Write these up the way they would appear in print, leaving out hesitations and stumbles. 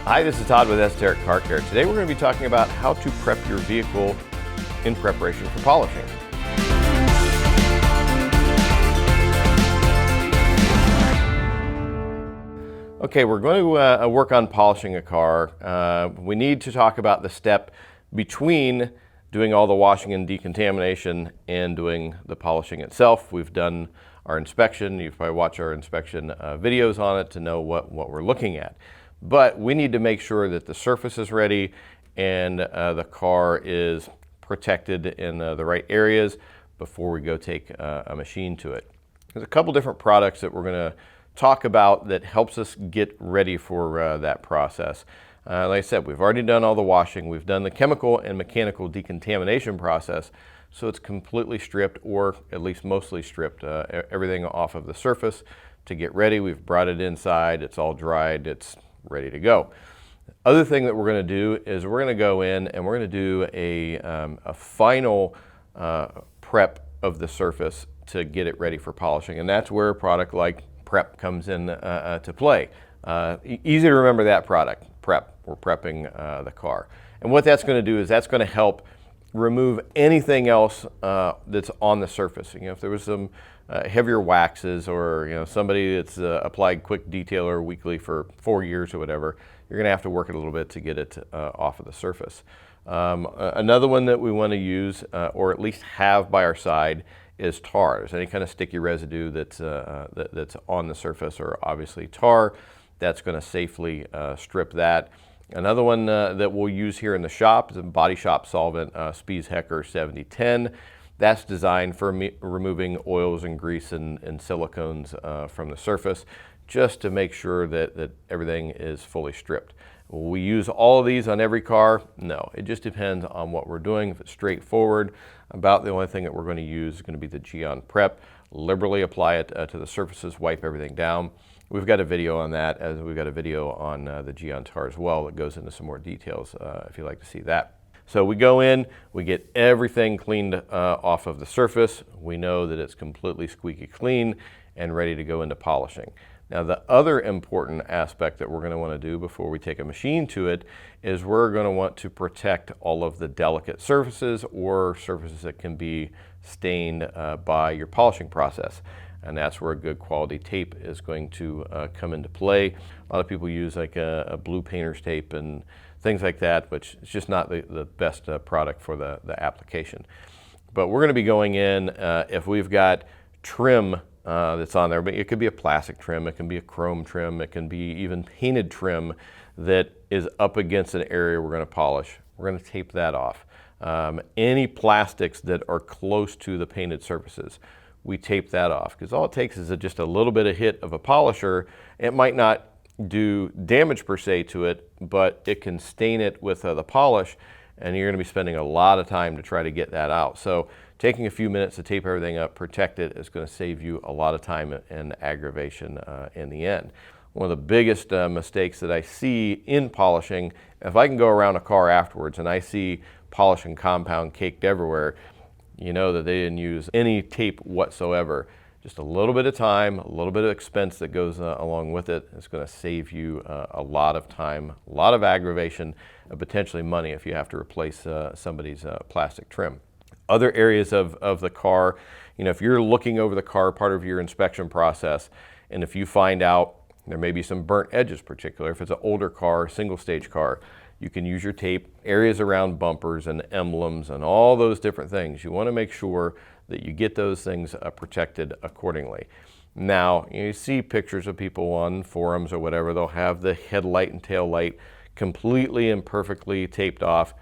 Hi, this is Todd with ESOTERIC Car Care. Today we're going to be talking about how to prep your vehicle in preparation for polishing. Okay, we're going to work on polishing a car. We need to talk about the step between doing all the washing and decontamination and doing the polishing itself. We've done our inspection. You've probably watched our inspection videos on it to know what we're looking at. But we need to make sure that the surface is ready and the car is protected in the right areas before we go take a machine to it. There's a couple different products that we're going to talk about that helps us get ready for that process. Like I said, we've already done all the washing. We've done the chemical and mechanical decontamination process, so it's completely stripped, or at least mostly stripped, everything off of the surface to get ready. We've brought it inside. It's all dried. It's ready to go. Other thing that we're going to do is we're going to go in and we're going to do a final prep of the surface to get it ready for polishing, and that's where a product like Prep comes in to play. Easy to remember that product, Prep. We're prepping the car, and what that's going to do is that's going to help remove anything else that's on the surface. You know, if there was some heavier waxes, or somebody that's applied quick detailer weekly for 4 years or whatever, you're going to have to work it a little bit to get it off of the surface. Another one that we want to use, or at least have by our side, is tar. There's any kind of sticky residue that's on the surface, or obviously tar, that's going to safely strip that. Another one that we'll use here in the shop is a body shop solvent, Spies Hecker 7010. That's designed for removing oils and grease and silicones from the surface, just to make sure that everything is fully stripped. Will we use all of these on every car? No, it just depends on what we're doing. If it's straightforward, about the only thing that we're going to use is going to be the Geon Prep. Liberally apply it to the surfaces, wipe everything down. We've got a video on that, as we've got a video on the Geon Tar as well that goes into some more details if you'd like to see that. So we go in, we get everything cleaned off of the surface. We know that it's completely squeaky clean and ready to go into polishing. Now, the other important aspect that we're going to want to do before we take a machine to it is we're going to want to protect all of the delicate surfaces, or surfaces that can be stained by your polishing process. And that's where a good quality tape is going to come into play. A lot of people use like a blue painter's tape and things like that, which is just not the best product for the application. But we're going to be going in, if we've got trim that's on there, but it could be a plastic trim, it can be a chrome trim, it can be even painted trim that is up against an area we're going to polish. We're going to tape that off. Any plastics that are close to the painted surfaces, we tape that off, because all it takes is just a little bit of hit of a polisher. It might not do damage per se to it, but it can stain it with the polish, and you're going to be spending a lot of time to try to get that out. So taking a few minutes to tape everything up, protect it, is going to save you a lot of time and aggravation in the end. One of the biggest mistakes that I see in polishing, if I can go around a car afterwards and I see polishing compound caked everywhere, you know that they didn't use any tape whatsoever. Just a little bit of time, a little bit of expense that goes along with it. It's going to save you a lot of time, a lot of aggravation, potentially money if you have to replace somebody's plastic trim. Other areas of the car, if you're looking over the car, part of your inspection process, and if you find out there may be some burnt edges, particularly if it's an older car, single stage car, you can use your tape, areas around bumpers and emblems and all those different things. You want to make sure that you get those things protected accordingly. Now, you see pictures of people on forums or whatever, they'll have the headlight and tail light completely and perfectly taped off.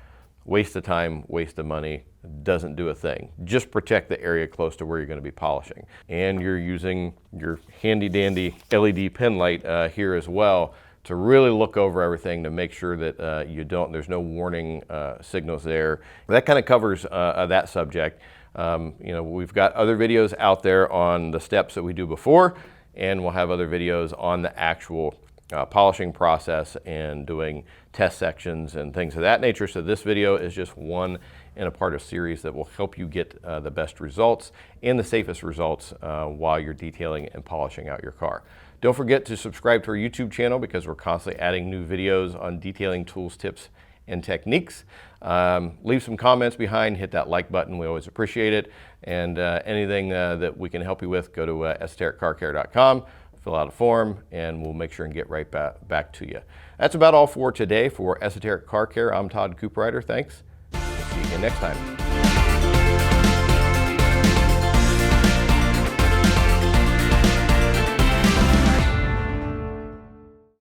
Waste of time, waste of money, doesn't do a thing. Just protect the area close to where you're going to be polishing. And you're using your handy dandy LED pen light here as well to really look over everything to make sure that there's no warning signals there. That kind of covers that subject. We've got other videos out there on the steps that we do before, and we'll have other videos on the actual polishing process and doing test sections and things of that nature. So this video is just one in a part of series that will help you get the best results and the safest results while you're detailing and polishing out your car. Don't forget to subscribe to our YouTube channel because we're constantly adding new videos on detailing tools, tips, and techniques. Leave some comments behind, hit that like button, we always appreciate it. And anything that we can help you with, go to esotericcarcare.com, fill out a form, and we'll make sure and get right back to you. That's about all for today. For Esoteric Car Care, I'm Todd Cooperrider. Thanks. See you again next time.